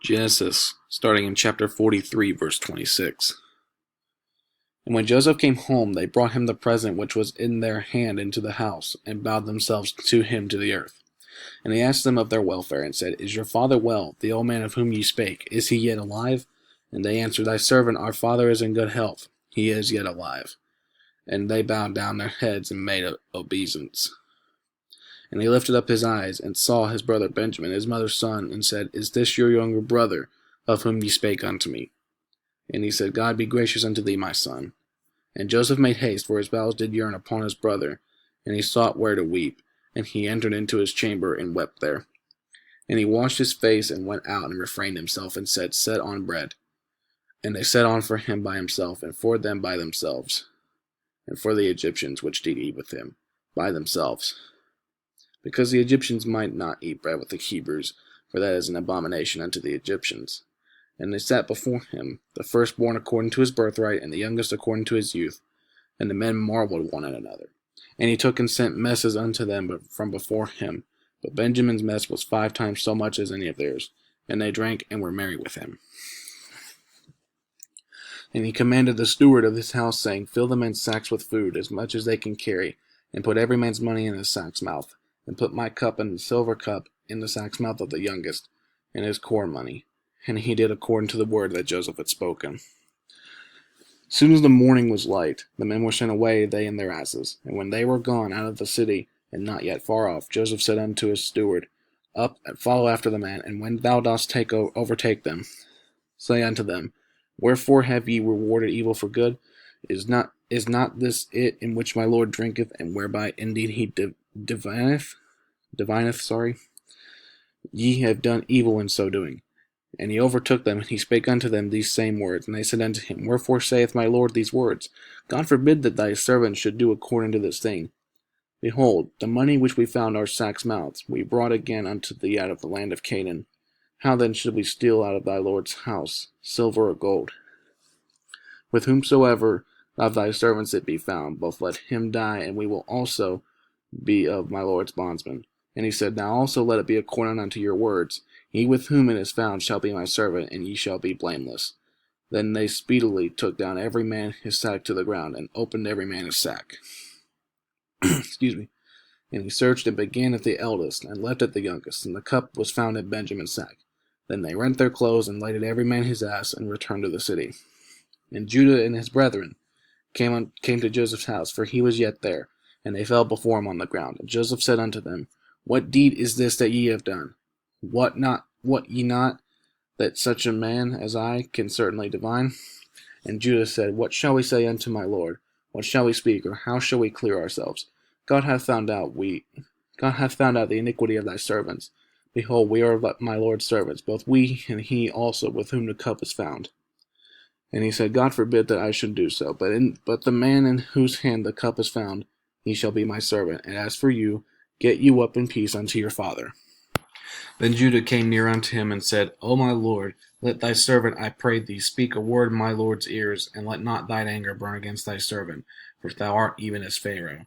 Genesis, starting in chapter 43, verse 26. And when Joseph came home, they brought him the present which was in their hand into the house, and bowed themselves to him to the earth. And he asked them of their welfare, and said, Is your father well, the old man of whom ye spake? Is he yet alive? And they answered, Thy servant, our father, is in good health. He is yet alive. And they bowed down their heads and made obeisance. And he lifted up his eyes, and saw his brother Benjamin, his mother's son, and said, Is this your younger brother, of whom ye spake unto me? And he said, God be gracious unto thee, my son. And Joseph made haste, for his bowels did yearn upon his brother, and he sought where to weep. And he entered into his chamber, and wept there. And he washed his face, and went out, and refrained himself, and said, Set on bread. And they set on for him by himself, and for them by themselves, and for the Egyptians which did eat with him by themselves, because the Egyptians might not eat bread with the Hebrews, for that is an abomination unto the Egyptians. And they sat before him, the firstborn according to his birthright, and the youngest according to his youth. And the men marveled one at another. And he took and sent messes unto them from before him. But Benjamin's mess was 5 times so much as any of theirs. And they drank and were merry with him. And he commanded the steward of his house, saying, Fill the men's sacks with food, as much as they can carry, and put every man's money in his sack's mouth. And put my cup and the silver cup in the sack's mouth of the youngest, and his corn money. And he did according to the word that Joseph had spoken. Soon as the morning was light, the men were sent away, they and their asses. And when they were gone out of the city, and not yet far off, Joseph said unto his steward, Up, and follow after the men, and when thou dost overtake them, say unto them, Wherefore have ye rewarded evil for good? Is not this it in which my Lord drinketh, and whereby indeed he divineth? Ye have done evil in so doing. And he overtook them, and he spake unto them these same words. And they said unto him, Wherefore saith my Lord these words? God forbid that thy servant should do according to this thing. Behold, the money which we found our sacks' mouths, we brought again unto thee out of the land of Canaan. How then should we steal out of thy Lord's house silver or gold? With whomsoever of thy servants it be found, both let him die, and we will also be of my Lord's bondsmen. And he said, Now also let it be according unto your words. He with whom it is found shall be my servant, and ye shall be blameless. Then they speedily took down every man his sack to the ground, and opened every man his sack. Excuse me. And he searched and began at the eldest, and left at the youngest, and the cup was found in Benjamin's sack. Then they rent their clothes, and lighted every man his ass, and returned to the city. And Judah and his brethren came to Joseph's house, for he was yet there, and they fell before him on the ground. And Joseph said unto them, What deed is this that ye have done? Wot ye not that such a man as I can certainly divine? And Judah said, What shall we say unto my Lord? What shall we speak, or how shall we clear ourselves? God hath found out the iniquity of thy servants. Behold, we are my Lord's servants, both we and he also with whom the cup is found. And he said, God forbid that I should do so, but the man in whose hand the cup is found, he shall be my servant. And as for you, get you up in peace unto your father. Then Judah came near unto him, and said, O my Lord, let thy servant, I pray thee, speak a word in my Lord's ears, and let not thine anger burn against thy servant, for thou art even as Pharaoh.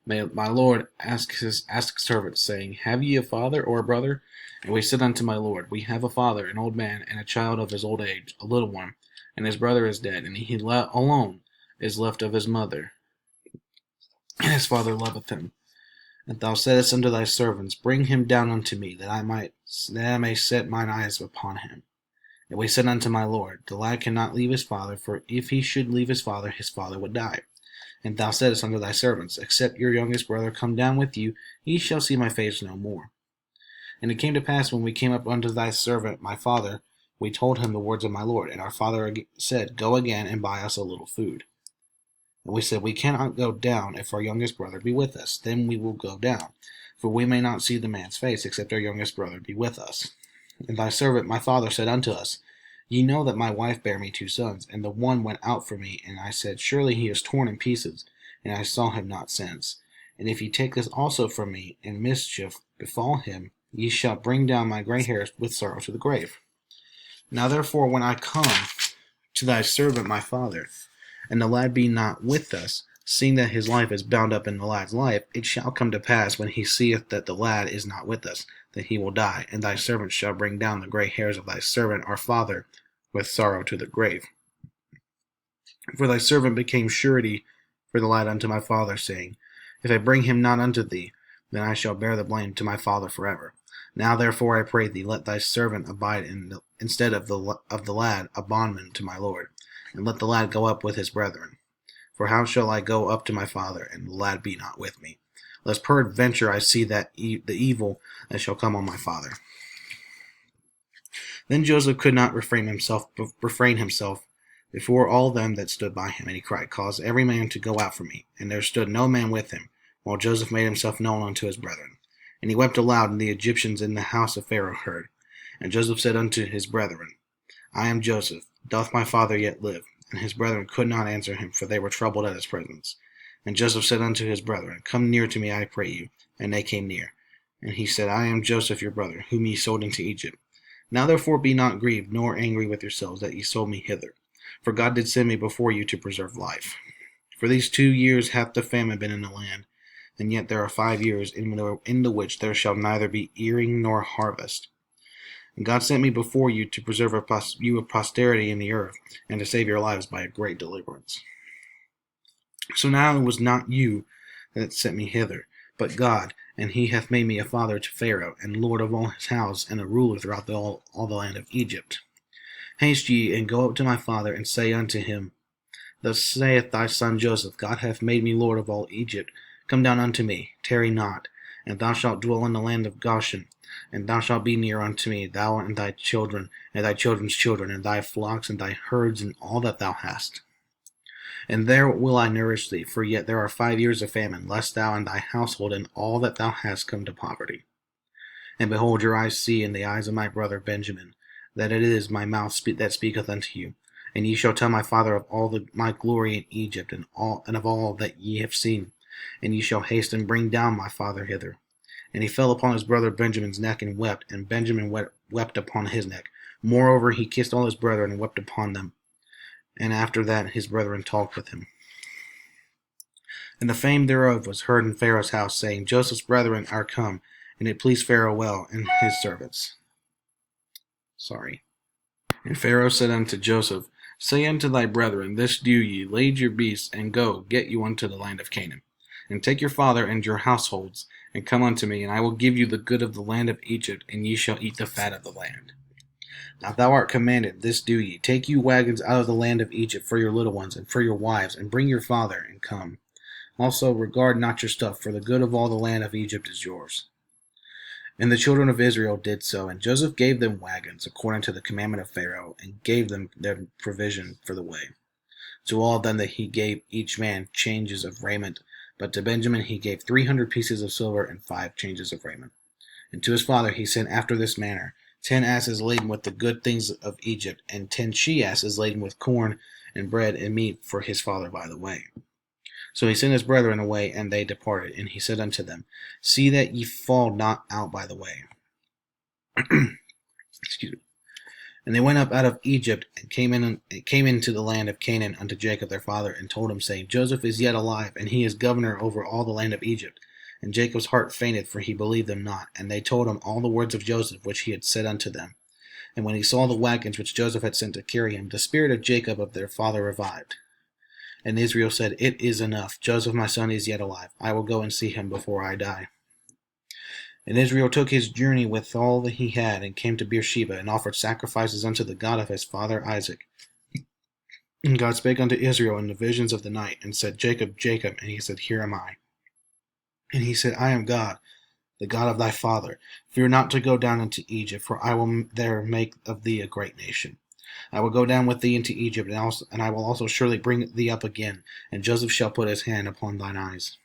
May my Lord ask servant, saying, Have ye a father or a brother? And we said unto my Lord, We have a father, an old man, and a child of his old age, a little one, and his brother is dead, and he alone is left of his mother, and his father loveth him. And thou saidst unto thy servants, Bring him down unto me, that I may set mine eyes upon him. And we said unto my Lord, The lad cannot leave his father, for if he should leave his father would die. And thou saidst unto thy servants, Except your youngest brother come down with you, ye shall see my face no more. And it came to pass, when we came up unto thy servant my father, we told him the words of my Lord. And our father said, Go again, and buy us a little food. And we said, We cannot go down, if our youngest brother be with us. Then we will go down, for we may not see the man's face, except our youngest brother be with us. And thy servant my father said unto us, Ye know that my wife bare me 2 sons, and the one went out from me, and I said, Surely he is torn in pieces, and I saw him not since. And if ye take this also from me, and mischief befall him, ye shall bring down my gray hairs with sorrow to the grave. Now therefore, when I come to thy servant my father, and the lad be not with us, seeing that his life is bound up in the lad's life, it shall come to pass, when he seeth that the lad is not with us, that he will die, and thy servant shall bring down the gray hairs of thy servant our father with sorrow to the grave. For thy servant became surety for the lad unto my father, saying, If I bring him not unto thee, then I shall bear the blame to my father forever. Now therefore I pray thee, let thy servant abide instead of the lad a bondman to my lord, and let the lad go up with his brethren. For how shall I go up to my father, and the lad be not with me? Lest peradventure I see that the evil that shall come on my father. Then Joseph could not refrain himself before all them that stood by him, and he cried, Cause every man to go out from me. And there stood no man with him, while Joseph made himself known unto his brethren. And he wept aloud, and the Egyptians in the house of Pharaoh heard. And Joseph said unto his brethren, I am Joseph. Doth my father yet live? And his brethren could not answer him, for they were troubled at his presence. And Joseph said unto his brethren, Come near to me, I pray you. And they came near. And he said, I am Joseph your brother, whom ye sold into Egypt. Now therefore be not grieved, nor angry with yourselves, that ye sold me hither. For God did send me before you to preserve life. For these 2 years hath the famine been in the land, and yet there are 5 years in the which there shall neither be earing nor harvest. And God sent me before you to preserve you a posterity in the earth, and to save your lives by a great deliverance. So now it was not you that sent me hither, but God, and he hath made me a father to Pharaoh, and lord of all his house, and a ruler throughout all the land of Egypt. Haste ye, and go up to my father, and say unto him, Thus saith thy son Joseph, God hath made me lord of all Egypt. Come down unto me, tarry not, and thou shalt dwell in the land of Goshen, and thou shalt be near unto me, thou and thy children, and thy children's children, and thy flocks, and thy herds, and all that thou hast. And there will I nourish thee, for yet there are 5 years of famine, lest thou and thy household and all that thou hast come to poverty. And behold, your eyes see in the eyes of my brother Benjamin, that it is my mouth that speaketh unto you. And ye shall tell my father of all my glory in Egypt, and of all that ye have seen. And ye shall haste and bring down my father hither. And he fell upon his brother Benjamin's neck and wept, and Benjamin wept upon his neck. Moreover, he kissed all his brethren and wept upon them. And after that his brethren talked with him. And the fame thereof was heard in Pharaoh's house, saying, Joseph's brethren are come, and it pleased Pharaoh well, and his servants. And Pharaoh said unto Joseph, Say unto thy brethren, This do ye, lade your beasts, and go, get you unto the land of Canaan. And take your father and your households, and come unto me, and I will give you the good of the land of Egypt, and ye shall eat the fat of the land. Now thou art commanded, this do ye, take you wagons out of the land of Egypt for your little ones, and for your wives, and bring your father, and come. Also regard not your stuff, for the good of all the land of Egypt is yours. And the children of Israel did so, and Joseph gave them wagons, according to the commandment of Pharaoh, and gave them their provision for the way. To all of them that he gave each man changes of raiment, but to Benjamin he gave 300 pieces of silver and 5 changes of raiment. And to his father he sent after this manner, 10 asses laden with the good things of Egypt, and 10 she-asses laden with corn and bread and meat for his father by the way. So he sent his brethren away, and they departed. And he said unto them, See that ye fall not out by the way. Excuse me. And they went up out of Egypt, and came into the land of Canaan unto Jacob their father, and told him, saying, Joseph is yet alive, and he is governor over all the land of Egypt. And Jacob's heart fainted, for he believed them not. And they told him all the words of Joseph, which he had said unto them. And when he saw the wagons which Joseph had sent to carry him, the spirit of Jacob of their father revived. And Israel said, It is enough. Joseph my son is yet alive. I will go and see him before I die. And Israel took his journey with all that he had, and came to Beersheba, and offered sacrifices unto the God of his father Isaac. And God spake unto Israel in the visions of the night, and said, Jacob, Jacob. And he said, Here am I. And he said, I am God, the God of thy father. Fear not to go down into Egypt, for I will there make of thee a great nation. I will go down with thee into Egypt, and I will also surely bring thee up again, and Joseph shall put his hand upon thine eyes.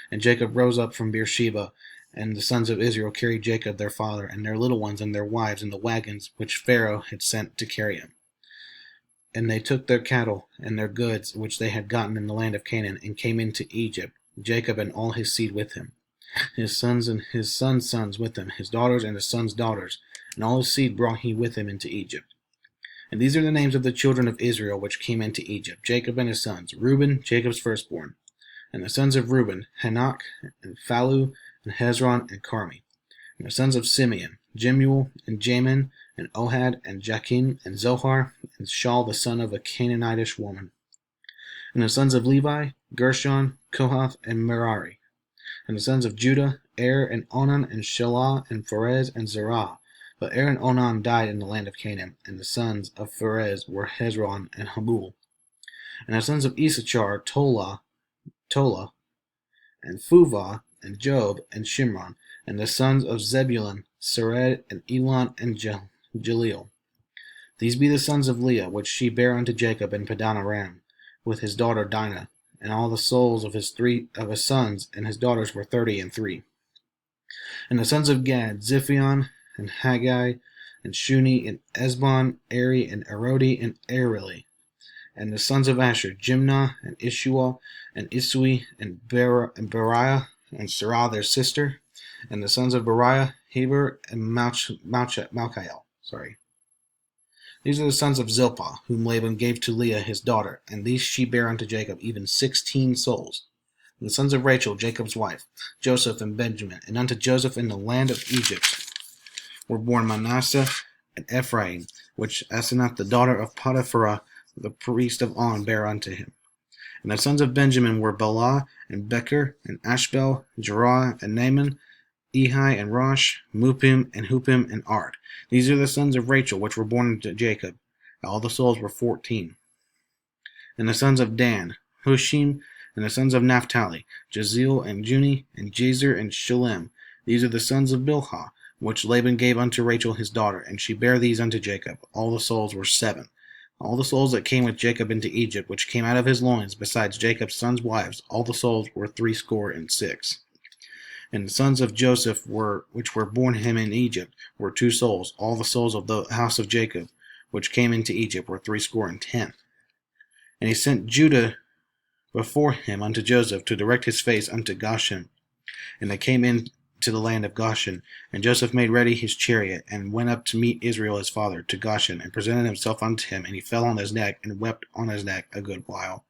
And Jacob rose up from Beersheba, and the sons of Israel carried Jacob their father, and their little ones, and their wives, in the wagons which Pharaoh had sent to carry him. And they took their cattle and their goods which they had gotten in the land of Canaan, and came into Egypt, Jacob and all his seed with him, his sons and his sons' sons with him, his daughters and his sons' daughters, and all his seed brought he with him into Egypt. And these are the names of the children of Israel which came into Egypt, Jacob and his sons, Reuben, Jacob's firstborn. And the sons of Reuben, Hanok, and Phalu, and Hezron, and Carmi. And the sons of Simeon, Jemuel, and Jamin, and Ohad, and Jachin, and Zohar, and Shaul the son of a Canaanitish woman. And the sons of Levi, Gershon, Kohath, and Merari. And the sons of Judah, Er, and Onan, and Shelah, and Pharez, and Zerah. But Er and Onan died in the land of Canaan, and the sons of Pharez were Hezron and Hamul. And the sons of Issachar, Tola, and Phuvah, and Job, and Shimron. And the sons of Zebulun, Sered, and Elon, and Jaleel. These be the sons of Leah, which she bare unto Jacob in Padan Aram, with his daughter Dinah. And all the souls of his sons and his daughters were 30 and 3. And the sons of Gad, Ziphion, and Haggai, and Shuni, and Esbon, Eri, and Arodi, and Areli. And the sons of Asher, Jimnah, and Ishua, and Isui, and Beriah, and Sarah their sister. And the sons of Beriah, Heber, and Malchiel. These are the sons of Zilpah, whom Laban gave to Leah his daughter, and these she bare unto Jacob, even 16 souls. And the sons of Rachel, Jacob's wife, Joseph and Benjamin. And unto Joseph in the land of Egypt were born Manasseh and Ephraim, which Asenath the daughter of Potipharah, the priest of On, bare unto him. And the sons of Benjamin were Bela, and Becher, and Ashbel, Jerah, and Naaman, Ehi, and Rosh, Mupim, and Hupim, and Ard. These are the sons of Rachel, which were born unto Jacob. All the souls were 14. And the sons of Dan, Hushim, and the sons of Naphtali, Jaziel, and Juni, and Jezer, and Shalem. These are the sons of Bilhah, which Laban gave unto Rachel his daughter, and she bare these unto Jacob. All the souls were 7. All the souls that came with Jacob into Egypt, which came out of his loins, besides Jacob's sons' wives, all the souls were 66. And the sons of Joseph which were born him in Egypt were 2 souls. All the souls of the house of Jacob, which came into Egypt, were 70. And he sent Judah before him unto Joseph to direct his face unto Goshen. And they came in to the land of Goshen. And Joseph made ready his chariot, and went up to meet Israel his father to Goshen, and presented himself unto him. And he fell on his neck, and wept on his neck a good while.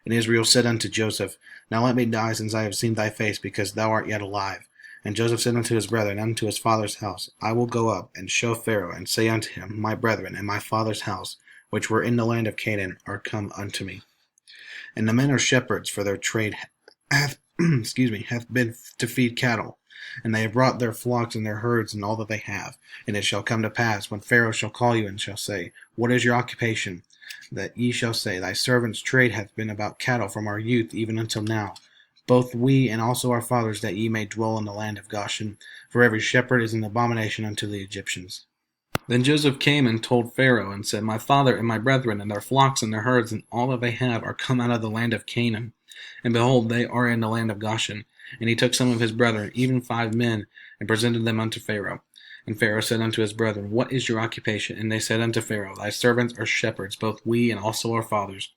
And Israel said unto Joseph, Now let me die, since I have seen thy face, because thou art yet alive. And Joseph said unto his brethren, unto his father's house, I will go up, and show Pharaoh, and say unto him, My brethren and my father's house, which were in the land of Canaan, are come unto me. And the men are shepherds, for their trade hath been to feed cattle. And they have brought their flocks and their herds and all that they have. And it shall come to pass, when Pharaoh shall call you, and shall say, What is your occupation? That ye shall say, Thy servant's trade hath been about cattle from our youth even until now, both we and also our fathers, that ye may dwell in the land of Goshen. For every shepherd is an abomination unto the Egyptians. Then Joseph came and told Pharaoh, and said, My father and my brethren, and their flocks and their herds, and all that they have, are come out of the land of Canaan. And behold, they are in the land of Goshen. And he took some of his brethren, even 5 men, and presented them unto Pharaoh. And Pharaoh said unto his brethren, What is your occupation? And they said unto Pharaoh, Thy servants are shepherds, both we and also our fathers.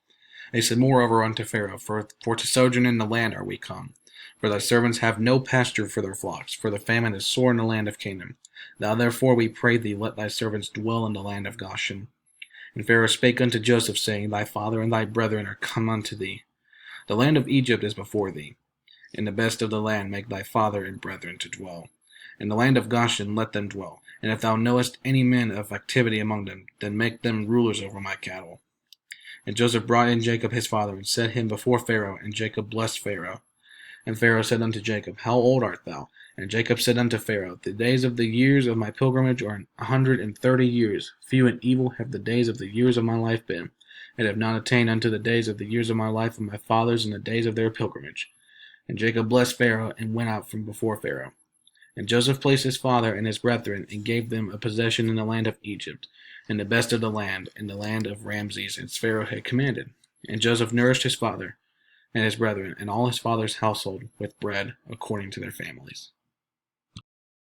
They said moreover unto Pharaoh, For to sojourn in the land are we come. For thy servants have no pasture for their flocks, for the famine is sore in the land of Canaan. Thou therefore, we pray thee, let thy servants dwell in the land of Goshen. And Pharaoh spake unto Joseph, saying, Thy father and thy brethren are come unto thee. The land of Egypt is before thee. In the best of the land make thy father and brethren to dwell. In the land of Goshen let them dwell. And if thou knowest any men of activity among them, then make them rulers over my cattle. And Joseph brought in Jacob his father, and set him before Pharaoh, and Jacob blessed Pharaoh. And Pharaoh said unto Jacob, How old art thou? And Jacob said unto Pharaoh, The days of the years of my pilgrimage are 130 years. Few and evil have the days of the years of my life been, and have not attained unto the days of the years of my life of my fathers in the days of their pilgrimage. And Jacob blessed Pharaoh, and went out from before Pharaoh. And Joseph placed his father and his brethren, and gave them a possession in the land of Egypt, in the best of the land, in the land of Ramses, as Pharaoh had commanded. And Joseph nourished his father and his brethren, and all his father's household, with bread according to their families.